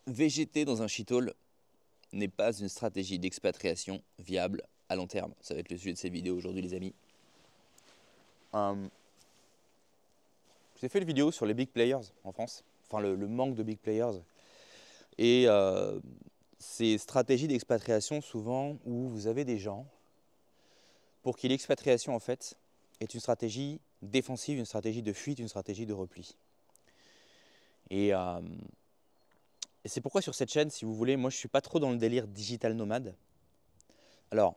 Végéter dans un shithole n'est pas une stratégie d'expatriation viable à long terme. Ça va être le sujet de cette vidéo aujourd'hui, les amis. Euh, J'ai fait une vidéo sur les big players en France, enfin le manque de big players. Et ces stratégies d'expatriation, souvent, où vous avez des gens pour qui l'expatriation, en fait, est une stratégie défensive, une stratégie de fuite, une stratégie de repli. Et, euh, et c'est pourquoi sur cette chaîne, si vous voulez, moi je suis pas trop dans le délire digital nomade. Alors,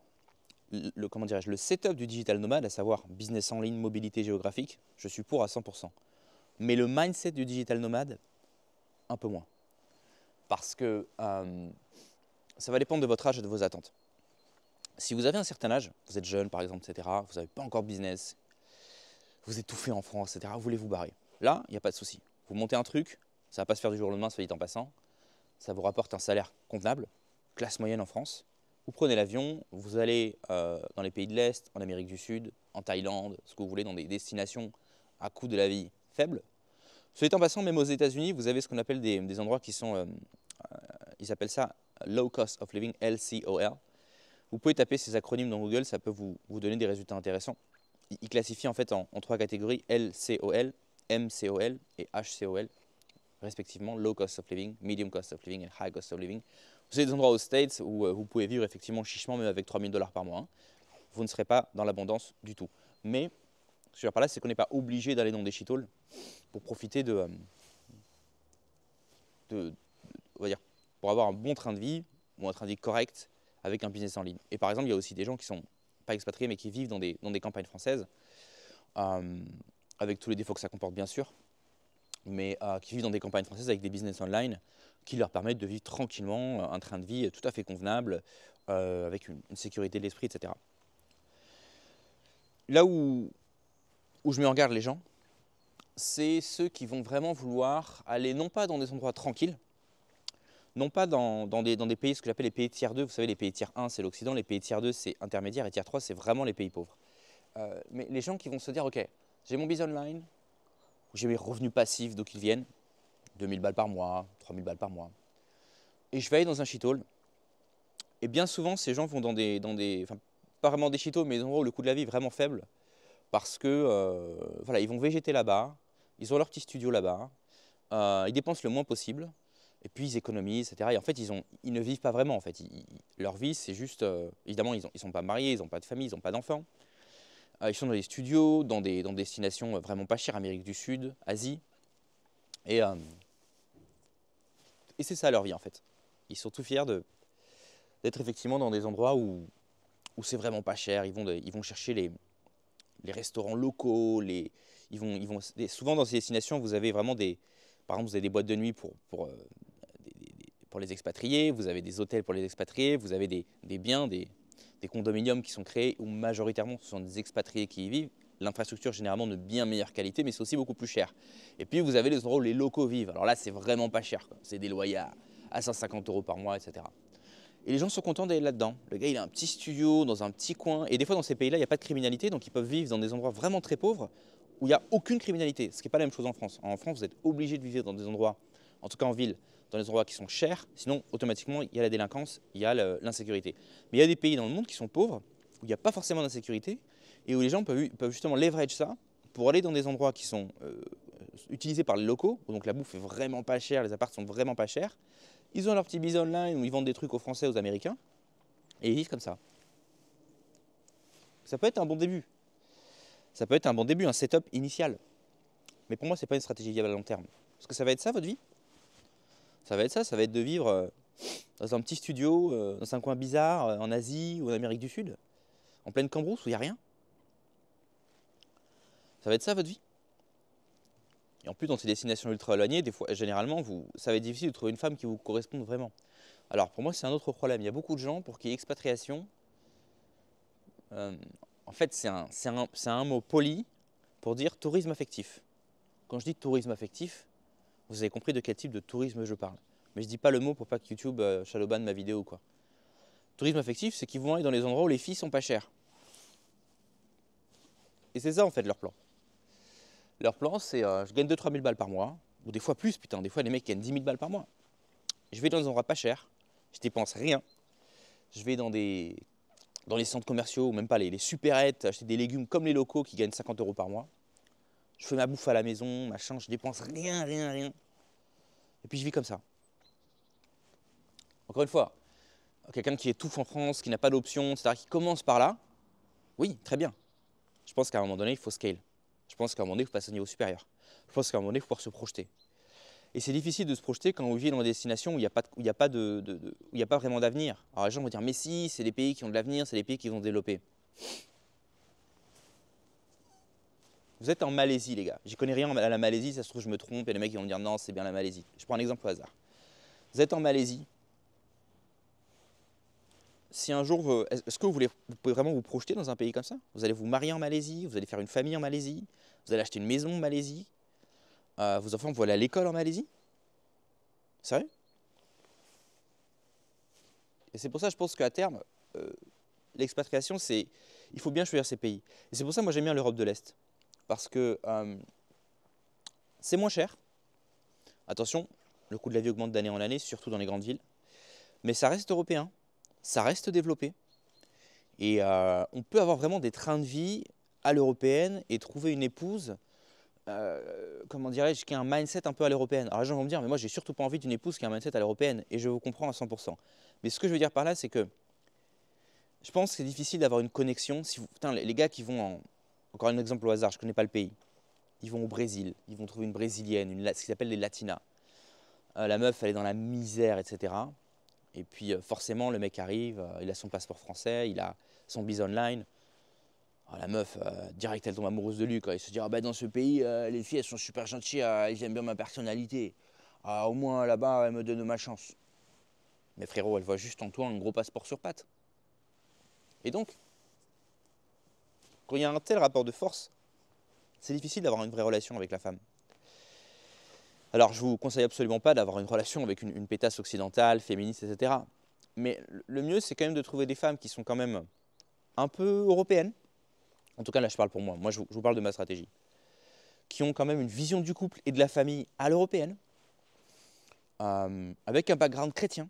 comment dirais-je, le setup du digital nomade, à savoir business en ligne, mobilité géographique, je suis pour à 100%. Mais le mindset du digital nomade, un peu moins. Parce que ça va dépendre de votre âge et de vos attentes. Si vous avez un certain âge, vous êtes jeune par exemple, etc., vous n'avez pas encore de business, vous étouffez en France, etc., vous voulez vous barrer. Là, il n'y a pas de souci. Vous montez un truc, ça ne va pas se faire du jour au lendemain, soit dit en passant, ça vous rapporte un salaire convenable, classe moyenne en France. Vous prenez l'avion, vous allez dans les pays de l'Est, en Amérique du Sud, en Thaïlande, ce que vous voulez, dans des destinations à coût de la vie faible. Soit dit en passant, même aux États-Unis, vous avez ce qu'on appelle des endroits qui sont, ils appellent ça Low Cost of Living, LCOL. Vous pouvez taper ces acronymes dans Google, ça peut vous donner des résultats intéressants. Ils classifient en fait en trois catégories, LCOL, MCOL et HCOL, respectivement Low Cost of Living, Medium Cost of Living et High Cost of Living. Vous avez des endroits aux States où vous pouvez vivre effectivement chichement, même avec 3000 $ par mois. Hein. Vous ne serez pas dans l'abondance du tout. Mais ce que je veux dire par là, c'est qu'on n'est pas obligé d'aller dans des shitholes pour profiter de, on va dire, pour avoir un bon train de vie ou un train de vie correct avec un business en ligne. Et par exemple, il y a aussi des gens qui sont pas expatriés mais qui vivent dans des campagnes françaises, euh, avec tous les défauts que ça comporte bien sûr, mais qui vivent dans des campagnes françaises avec des business online qui leur permettent de vivre tranquillement un train de vie tout à fait convenable, avec une sécurité de l'esprit, etc. Là où je mets en garde les gens, c'est ceux qui vont vraiment vouloir aller non pas dans des endroits tranquilles, non pas dans des pays, ce que j'appelle les pays tiers 2. Vous savez, les pays tiers 1, c'est l'Occident, les pays tiers 2, c'est intermédiaire, et tiers 3, c'est vraiment les pays pauvres. Mais les gens qui vont se dire, ok, j'ai mon business online, j'ai mes revenus passifs d'où qu'ils viennent, 2000 balles par mois, 3000 balles par mois, et je vais aller dans un shithole, et bien souvent, ces gens vont enfin, pas vraiment des shitholes, mais des endroits où le coût de la vie est vraiment faible, parce que, voilà, ils vont végéter là-bas, ils ont leur petit studio là-bas, ils dépensent le moins possible, et puis ils économisent, etc. Et en fait, ils ne vivent pas vraiment. En fait. Leur vie, c'est juste, évidemment, ils ne sont pas mariés, ils n'ont pas de famille, ils n'ont pas d'enfants. Ils sont dans des studios, dans des destinations vraiment pas chères, Amérique du Sud, Asie. Et, euh, et c'est ça leur vie, en fait. Ils sont tout fiers d'être effectivement dans des endroits où c'est vraiment pas cher. Ils vont chercher les restaurants locaux. Souvent, dans ces destinations, vous avez vraiment par exemple, vous avez des boîtes de nuit pour les expatriés, vous avez des hôtels pour les expatriés, vous avez des biens, des condominiums qui sont créés où majoritairement ce sont des expatriés qui y vivent. L'infrastructure généralement de bien meilleure qualité, mais c'est aussi beaucoup plus cher. Et puis vous avez les endroits où les locaux vivent. Alors là, c'est vraiment pas cher. C'est des loyers à 150 € par mois, etc. Et les gens sont contents d'aller là-dedans. Le gars, il a un petit studio dans un petit coin. Et des fois, dans ces pays-là, il n'y a pas de criminalité. Donc, ils peuvent vivre dans des endroits vraiment très pauvres où il n'y a aucune criminalité. Ce qui n'est pas la même chose en France. En France, vous êtes obligé de vivre dans des endroits, en tout cas en ville, dans des endroits qui sont chers. Sinon, automatiquement, il y a la délinquance, il y a l'insécurité. Mais il y a des pays dans le monde qui sont pauvres, où il n'y a pas forcément d'insécurité, et où les gens peuvent justement leverage ça pour aller dans des endroits qui sont utilisés par les locaux, où donc la bouffe est vraiment pas chère, les apparts sont vraiment pas chers. Ils ont leur petit business online où ils vendent des trucs aux Français, aux Américains, et ils vivent comme ça. Ça peut être un bon début. Ça peut être un bon début, un setup initial. Mais pour moi, c'est pas une stratégie viable à long terme. Parce que ça va être ça, votre vie. Ça va être ça, ça va être de vivre dans un petit studio, dans un coin bizarre, en Asie ou en Amérique du Sud, en pleine cambrousse où il n'y a rien. Ça va être ça, votre vie. Et en plus, dans ces destinations ultra éloignées, des fois, généralement, ça va être difficile de trouver une femme qui vous corresponde vraiment. Alors, pour moi, c'est un autre problème. Il y a beaucoup de gens pour qui expatriation, euh, en fait, c'est un mot poli pour dire tourisme affectif. Quand je dis tourisme affectif, vous avez compris de quel type de tourisme je parle. Mais je dis pas le mot pour pas que YouTube shadowban ma vidéo quoi. Tourisme affectif, c'est qu'ils vont aller dans les endroits où les filles sont pas chères. Et c'est ça en fait leur plan. Leur plan, c'est je gagne 2-3 000 balles par mois, ou des fois plus, putain, des fois les mecs gagnent 10 000 balles par mois. je vais dans des endroits pas chers, je dépense rien. Je vais dans les centres commerciaux, ou même pas les supérettes, acheter des légumes comme les locaux qui gagnent 50 € par mois. Je fais ma bouffe à la maison, machin, je dépense rien, rien, rien. Et puis je vis comme ça. Encore une fois, quelqu'un qui étouffe en France, qui n'a pas d'option, etc., qui commence par là, oui, très bien. Je pense qu'à un moment donné, il faut scale. Je pense qu'à un moment donné, il faut passer au niveau supérieur. Je pense qu'à un moment donné, il faut pouvoir se projeter. Et c'est difficile de se projeter quand vous vivez dans des destinations où il n'y a pas vraiment d'avenir. Alors les gens vont dire, mais si, c'est des pays qui ont de l'avenir, c'est des pays qui vont se développer. Vous êtes en Malaisie, les gars. J'y connais rien à la Malaisie, ça se trouve, je me trompe, et les mecs ils vont me dire, non, c'est bien la Malaisie. Je prends un exemple au hasard. Vous êtes en Malaisie. Si un jour, est-ce que vous pouvez vraiment vous projeter dans un pays comme ça? Vous allez vous marier en Malaisie, vous allez faire une famille en Malaisie, vous allez acheter une maison en Malaisie, vos enfants vont aller à l'école en Malaisie? Sérieux? Et c'est pour ça, je pense qu'à terme, l'expatriation, il faut bien choisir ses pays. Et c'est pour ça, moi, j'aime bien l'Europe de l'Est. Parce que c'est moins cher. Attention, le coût de la vie augmente d'année en année, surtout dans les grandes villes. Mais ça reste européen, ça reste développé. Et on peut avoir vraiment des trains de vie à l'européenne et trouver une épouse, comment dirais-je, qui a un mindset un peu à l'européenne. Alors les gens vont me dire, mais moi, j'ai surtout pas envie d'une épouse qui a un mindset à l'européenne. Et je vous comprends à 100%. Mais ce que je veux dire par là, c'est que je pense que c'est difficile d'avoir une connexion. Si vous, putain, les gars qui vont encore un exemple au hasard, je ne connais pas le pays. Ils vont au Brésil, ils vont trouver une brésilienne, ce qu'ils appellent les latinas. La meuf, elle est dans la misère, etc. Et puis forcément, le mec arrive, il a son passeport français, il a son bise online. Alors, la meuf, direct, elle tombe amoureuse de lui. Quoi. Il se dit, ah, bah, dans ce pays, les filles, elles sont super gentilles, elles aiment bien ma personnalité. Ah, au moins, là-bas, elles me donnent ma chance. Mais frérot, elle voit juste en toi un gros passeport sur pattes. Et donc, quand il y a un tel rapport de force, c'est difficile d'avoir une vraie relation avec la femme. Alors, je ne vous conseille absolument pas d'avoir une relation avec une pétasse occidentale, féministe, etc. Mais le mieux, c'est quand même de trouver des femmes qui sont quand même un peu européennes. En tout cas, là, je parle pour moi. Moi, je vous parle de ma stratégie. Qui ont quand même une vision du couple et de la famille à l'européenne, avec un background chrétien,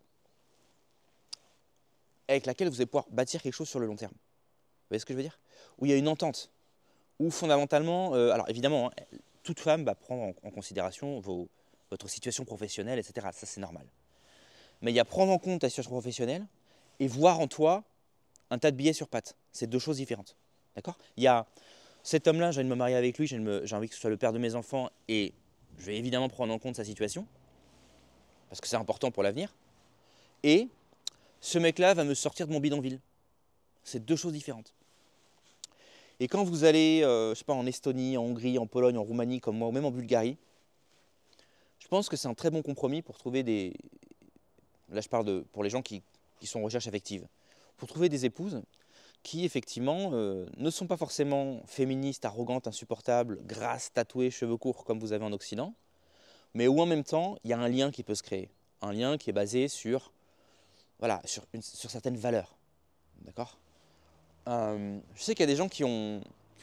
avec laquelle vous allez pouvoir bâtir quelque chose sur le long terme. Vous voyez ce que je veux dire? Où il y a une entente. Où fondamentalement, alors évidemment, hein, toute femme va prendre en considération votre situation professionnelle, etc. Ça, c'est normal. Mais il y a prendre en compte ta situation professionnelle et voir en toi un tas de billets sur pattes. C'est deux choses différentes. D'accord? Il y a cet homme-là, j'ai envie de me marier avec lui, j'ai envie que ce soit le père de mes enfants et je vais évidemment prendre en compte sa situation parce que c'est important pour l'avenir. Et ce mec-là va me sortir de mon bidonville. C'est deux choses différentes. Et quand vous allez, je sais pas, en Estonie, en Hongrie, en Pologne, en Roumanie, comme moi, ou même en Bulgarie, je pense que c'est un très bon compromis pour trouver des... Là, je parle pour les gens qui sont en recherche affective. Pour trouver des épouses qui, effectivement, ne sont pas forcément féministes, arrogantes, insupportables, grasses, tatouées, cheveux courts, comme vous avez en Occident, mais où en même temps, il y a un lien qui peut se créer. Un lien qui est basé sur, voilà, sur certaines valeurs. D'accord? Je sais qu'il y a des gens qui ont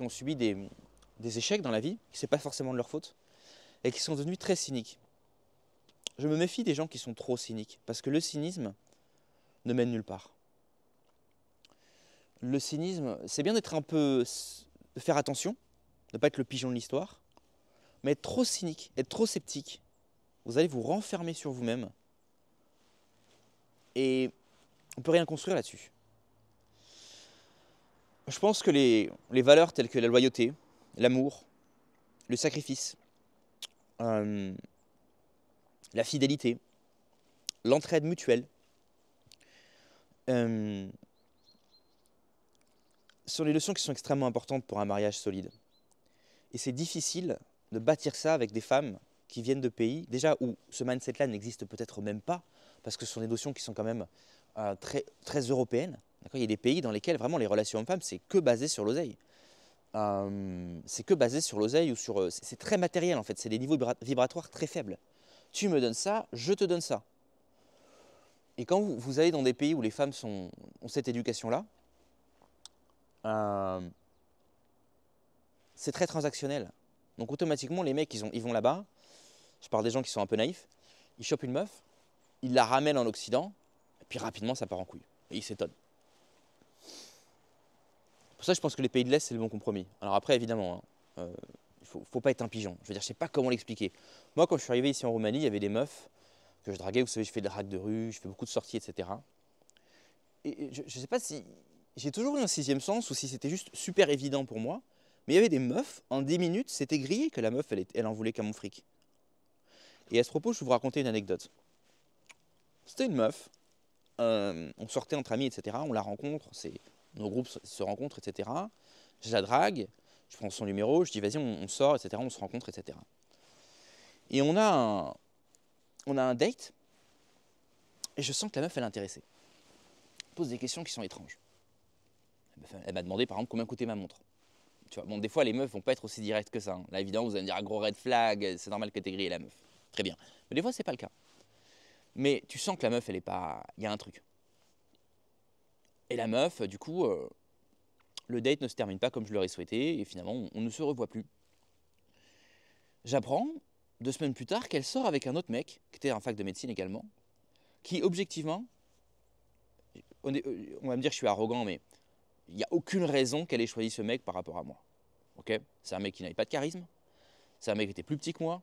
subi des échecs dans la vie, qui ce n'est pas forcément de leur faute, et qui sont devenus très cyniques. Je me méfie des gens qui sont trop cyniques, parce que le cynisme ne mène nulle part. Le cynisme, c'est bien d'être un peu... de faire attention, de ne pas être le pigeon de l'histoire, mais être trop cynique, être trop sceptique, vous allez vous renfermer sur vous-même, et on ne peut rien construire là-dessus. Je pense que les valeurs telles que la loyauté, l'amour, le sacrifice, la fidélité, l'entraide mutuelle, sont les leçons qui sont extrêmement importantes pour un mariage solide. Et c'est difficile de bâtir ça avec des femmes qui viennent de pays, déjà où ce mindset-là n'existe peut-être même pas, parce que ce sont des notions qui sont quand même très, très européennes. Il y a des pays dans lesquels vraiment les relations hommes-femmes, c'est que basé sur l'oseille. C'est que basé sur l'oseille ou sur... c'est très matériel en fait, c'est des niveaux vibratoires très faibles. Tu me donnes ça, je te donne ça. Et quand vous allez dans des pays où les femmes ont cette éducation-là, c'est très transactionnel. Donc automatiquement, les mecs, ils vont là-bas, je parle des gens qui sont un peu naïfs, ils chopent une meuf, il la ramène en Occident, et puis rapidement ça part en couille. Et il s'étonne. Pour ça, je pense que les pays de l'Est, c'est le bon compromis. Alors après, évidemment, hein, faut pas être un pigeon. Je veux dire, je sais pas comment l'expliquer. Moi, quand je suis arrivé ici en Roumanie, il y avait des meufs que je draguais. Vous savez, je fais de la drague de rue, je fais beaucoup de sorties, etc. Et je sais pas si j'ai toujours eu un sixième sens ou si c'était juste super évident pour moi. Mais il y avait des meufs, en 10 minutes, c'était grillé que la meuf, elle en voulait qu'à mon fric. Et à ce propos, je vais vous raconter une anecdote. C'était une meuf, on sortait entre amis, etc. On la rencontre, nos groupes se rencontrent, etc. Je la drague, je prends son numéro, je dis vas-y, on sort, etc. On se rencontre, etc. Et on a un date, et je sens que la meuf, elle est intéressée. Elle pose des questions qui sont étranges. Elle m'a demandé, par exemple, combien coûtait ma montre. Tu vois, bon, des fois, les meufs vont pas être aussi directes que ça. Hein. Là, évidemment, vous allez me dire, ah, gros red flag, c'est normal que t'aies grillé la meuf. Très bien. Mais des fois, c'est pas le cas. Mais tu sens que la meuf, elle est pas... Il y a un truc. Et la meuf, du coup, le date ne se termine pas comme je l'aurais souhaité, et finalement, on ne se revoit plus. J'apprends, 2 semaines plus tard, qu'elle sort avec un autre mec, qui était en fac de médecine également, qui, objectivement, on va me dire que je suis arrogant, mais il n'y a aucune raison qu'elle ait choisi ce mec par rapport à moi. Ok, c'est un mec qui n'avait pas de charisme, c'est un mec qui était plus petit que moi,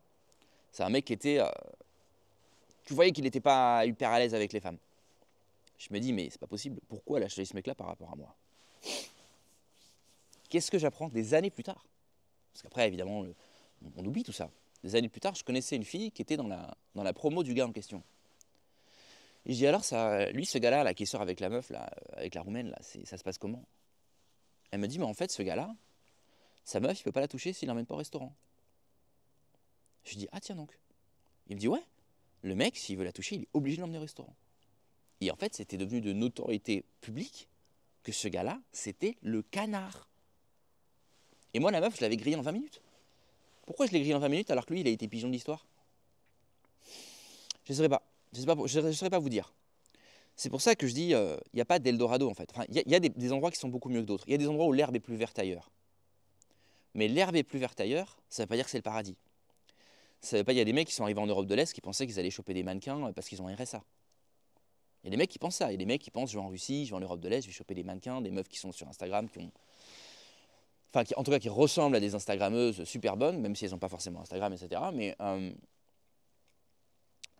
c'est un mec qui était... tu voyais qu'il n'était pas hyper à l'aise avec les femmes. Je me dis, mais c'est pas possible, pourquoi elle a choisi ce mec-là par rapport à moi? Qu'est-ce que j'apprends des années plus tard? Parce qu'après, évidemment, on oublie tout ça. Des années plus tard, je connaissais une fille qui était dans la promo du gars en question. Et je dis alors, lui, ce gars-là, là, qui sort avec la meuf, là, avec la roumaine, là, ça se passe comment? Elle me dit, mais en fait, ce gars-là, sa meuf, il peut pas la toucher s'il l'emmène pas au restaurant. Je dis, ah tiens donc. Il me dit, ouais, le mec, s'il veut la toucher, il est obligé de l'emmener au restaurant. Et en fait, c'était devenu de notoriété publique que ce gars-là, c'était le canard. Et moi, la meuf, je l'avais grillé en 20 minutes. Pourquoi je l'ai grillé en 20 minutes alors que lui, il a été pigeon de l'histoire? Je ne saurais pas. Je ne saurais pas vous dire. C'est pour ça que je dis, il n'y a pas d'Eldorado en fait. Enfin, il y a des endroits qui sont beaucoup mieux que d'autres. Il y a des endroits où l'herbe est plus verte ailleurs. Mais l'herbe est plus verte ailleurs, ça ne veut pas dire que c'est le paradis. Ça veut pas, il y a des mecs qui sont arrivés en Europe de l'Est qui pensaient qu'ils allaient choper des mannequins parce qu'ils ont un RSA. Il y a des mecs qui pensent ça. Il y a des mecs qui pensent, je vais en Russie, je vais en Europe de l'Est, je vais choper des mannequins, des meufs qui sont sur Instagram, enfin, en tout cas, qui ressemblent à des Instagrammeuses super bonnes, même si elles n'ont pas forcément Instagram, etc. Mais,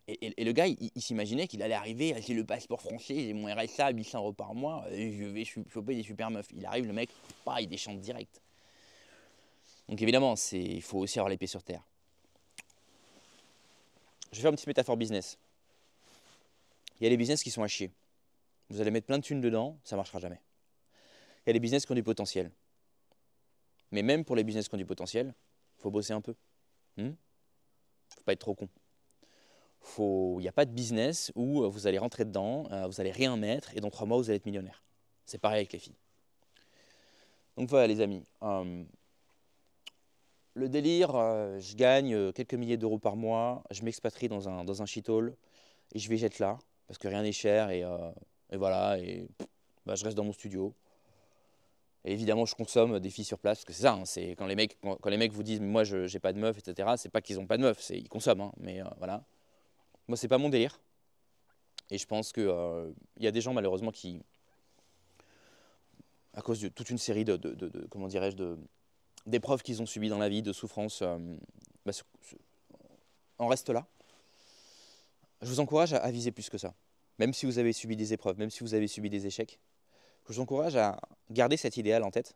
et le gars, il s'imaginait qu'il allait arriver, j'ai le passeport français, j'ai mon RSA à 800 € par mois, et je vais choper des super meufs. Il arrive, le mec, il déchante direct. Donc évidemment, il faut aussi avoir les pieds sur terre. Je vais faire une petite métaphore business. Il y a des business qui sont à chier. Vous allez mettre plein de thunes dedans, ça ne marchera jamais. Il y a des business qui ont du potentiel. Mais même pour les business qui ont du potentiel, il faut bosser un peu. Faut pas être trop con. Il n'y a pas de business où vous allez rentrer dedans, vous n'allez rien mettre, et dans 3 mois, vous allez être millionnaire. C'est pareil avec les filles. Donc voilà les amis. Le délire, je gagne quelques milliers d'euros par mois, je m'expatrie dans un shithole, et je végète là, parce que rien n'est cher, et voilà, et je reste dans mon studio. Et évidemment, je consomme des filles sur place, parce que c'est ça, hein, c'est quand les mecs vous disent « moi, je n'ai pas de meuf, etc. » C'est pas qu'ils n'ont pas de meuf, ils consomment, hein, mais voilà. Moi, c'est pas mon délire. Et je pense qu'il y a des gens, malheureusement, qui, à cause de toute une série comment dirais-je, d'épreuves qu'ils ont subies dans la vie, de souffrances, en restent là. Je vous encourage à viser plus que ça. Même si vous avez subi des épreuves, même si vous avez subi des échecs, je vous encourage à garder cet idéal en tête.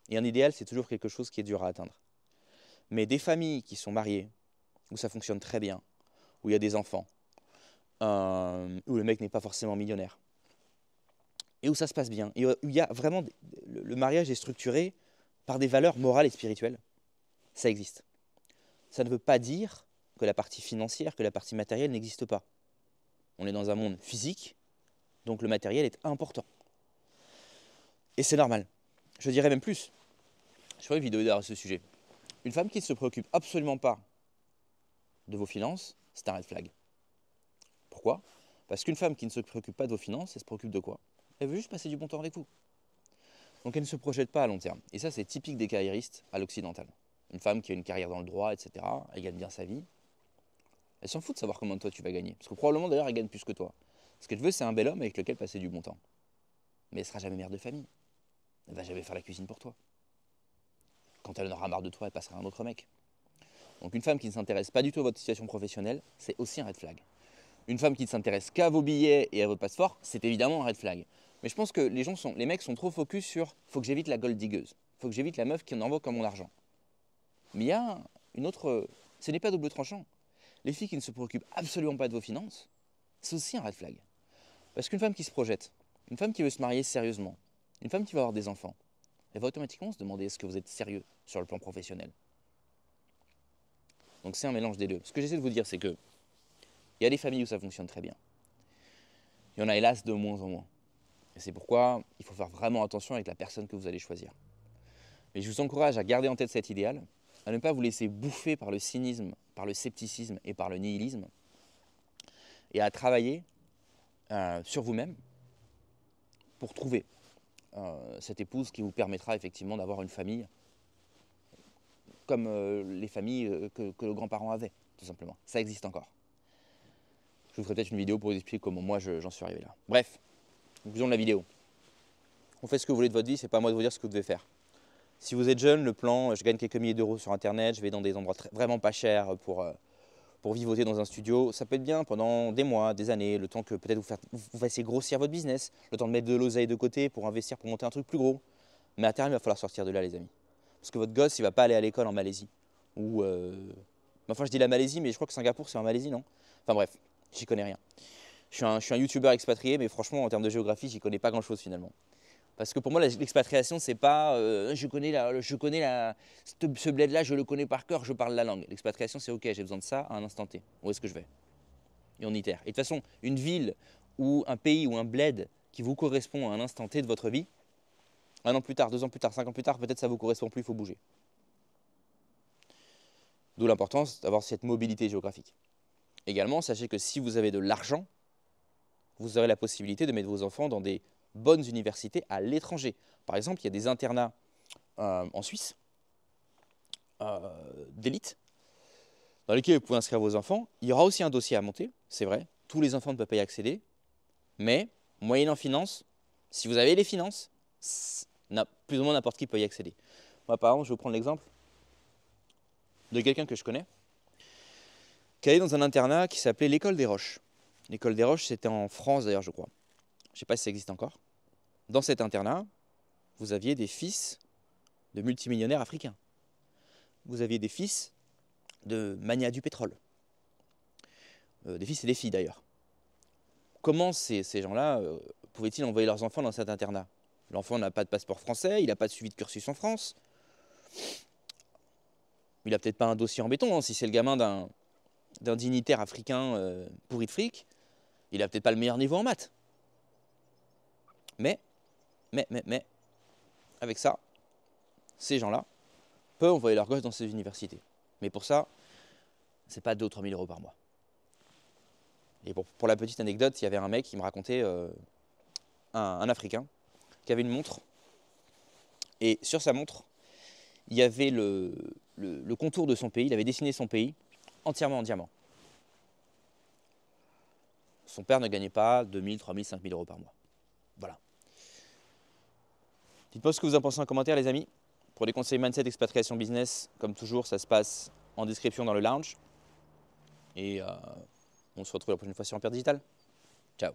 Et un idéal, c'est toujours quelque chose qui est dur à atteindre. Mais des familles qui sont mariées, où ça fonctionne très bien, où il y a des enfants, où le mec n'est pas forcément millionnaire, et où ça se passe bien, et où il y a vraiment... Le mariage est structuré par des valeurs morales et spirituelles. Ça existe. Ça ne veut pas dire que la partie financière, que la partie matérielle n'existe pas. On est dans un monde physique, donc le matériel est important. Et c'est normal. Je dirais même plus. Je ferai une vidéo derrière ce sujet. Une femme qui ne se préoccupe absolument pas de vos finances, c'est un red flag. Pourquoi? Parce qu'une femme qui ne se préoccupe pas de vos finances, elle se préoccupe de quoi? Elle veut juste passer du bon temps avec vous. Donc elle ne se projette pas à long terme. Et ça, c'est typique des carriéristes à l'occidental. Une femme qui a une carrière dans le droit, etc., elle gagne bien sa vie. Elle s'en fout de savoir comment toi tu vas gagner. Parce que probablement d'ailleurs elle gagne plus que toi. Ce qu'elle veut, c'est un bel homme avec lequel passer du bon temps. Mais elle sera jamais mère de famille. Elle va jamais faire la cuisine pour toi. Quand elle en aura marre de toi, elle passera à un autre mec. Donc une femme qui ne s'intéresse pas du tout à votre situation professionnelle, c'est aussi un red flag. Une femme qui ne s'intéresse qu'à vos billets et à votre passeport, c'est évidemment un red flag. Mais je pense que les mecs sont trop focus sur « faut que j'évite la gold digueuse, faut que j'évite la meuf qui en envoie comme mon argent ». Mais il y a une autre... Ce n'est pas double tranchant. Les filles qui ne se préoccupent absolument pas de vos finances, c'est aussi un red flag. Parce qu'une femme qui se projette, une femme qui veut se marier sérieusement, une femme qui va avoir des enfants, elle va automatiquement se demander est-ce que vous êtes sérieux sur le plan professionnel. Donc c'est un mélange des deux. Ce que j'essaie de vous dire, c'est que il y a des familles où ça fonctionne très bien. Il y en a hélas de moins en moins. Et c'est pourquoi il faut faire vraiment attention avec la personne que vous allez choisir. Mais je vous encourage à garder en tête cet idéal, à ne pas vous laisser bouffer par le cynisme, par le scepticisme et par le nihilisme, et à travailler sur vous-même pour trouver cette épouse qui vous permettra effectivement d'avoir une famille comme les familles que nos grands-parents avaient, tout simplement. Ça existe encore. Je vous ferai peut-être une vidéo pour vous expliquer comment moi j'en suis arrivé là. Bref, conclusion de la vidéo. On fait ce que vous voulez de votre vie, c'est pas à moi de vous dire ce que vous devez faire. Si vous êtes jeune, le plan, je gagne quelques milliers d'euros sur internet, je vais dans des endroits vraiment pas chers pour vivoter dans un studio, ça peut être bien pendant des mois, des années, le temps que peut-être vous fassiez grossir votre business, le temps de mettre de l'oseille de côté pour investir, pour monter un truc plus gros. Mais à terme, il va falloir sortir de là, les amis. Parce que votre gosse, il va pas aller à l'école en Malaisie. Ou enfin, je dis la Malaisie, mais je crois que Singapour, c'est en Malaisie, non? Enfin bref, j'y connais rien. Je suis un youtubeur expatrié, mais franchement, en termes de géographie, j'y connais pas grand-chose finalement. Parce que pour moi, l'expatriation, c'est pas ce bled-là, je le connais par cœur, je parle la langue. L'expatriation, c'est ok, j'ai besoin de ça à un instant T. Où est-ce que je vais? Et on itère. Et de toute façon, une ville ou un pays ou un bled qui vous correspond à un instant T de votre vie, 1 an plus tard, 2 ans plus tard, 5 ans plus tard, peut-être ça vous correspond plus, il faut bouger. D'où l'importance d'avoir cette mobilité géographique. Également, sachez que si vous avez de l'argent, vous aurez la possibilité de mettre vos enfants dans des bonnes universités à l'étranger. Par exemple, il y a des internats en Suisse d'élite dans lesquels vous pouvez inscrire vos enfants. Il y aura aussi un dossier à monter, c'est vrai. Tous les enfants ne peuvent pas y accéder. Mais, moyennant finances, si vous avez les finances, plus ou moins n'importe qui peut y accéder. Moi, par exemple, je vais vous prendre l'exemple de quelqu'un que je connais qui allait dans un internat qui s'appelait l'École des Roches. L'École des Roches, c'était en France d'ailleurs, je crois. Je ne sais pas si ça existe encore. Dans cet internat, vous aviez des fils de multimillionnaires africains. Vous aviez des fils de magnats du pétrole. Des fils et des filles d'ailleurs. Comment ces gens-là pouvaient-ils envoyer leurs enfants dans cet internat? L'enfant n'a pas de passeport français, il n'a pas de suivi de cursus en France. Il n'a peut-être pas un dossier en béton, hein, si c'est le gamin d'un dignitaire africain pourri de fric. Il n'a peut-être pas le meilleur niveau en maths. Mais, avec ça, ces gens-là peuvent envoyer leurs gosses dans ces universités. Mais pour ça, c'est pas 2 ou 3 000 euros par mois. Et pour la petite anecdote, il y avait un mec qui me racontait, un Africain, qui avait une montre. Et sur sa montre, il y avait le contour de son pays, il avait dessiné son pays entièrement en diamant. Son père ne gagnait pas 2 000, 3 000, 5 000 euros par mois. Voilà. Dites-moi ce que vous en pensez en commentaire, les amis. Pour des conseils mindset, expatriation business, comme toujours, ça se passe en description dans le lounge. Et on se retrouve la prochaine fois sur Ampère Digital. Ciao.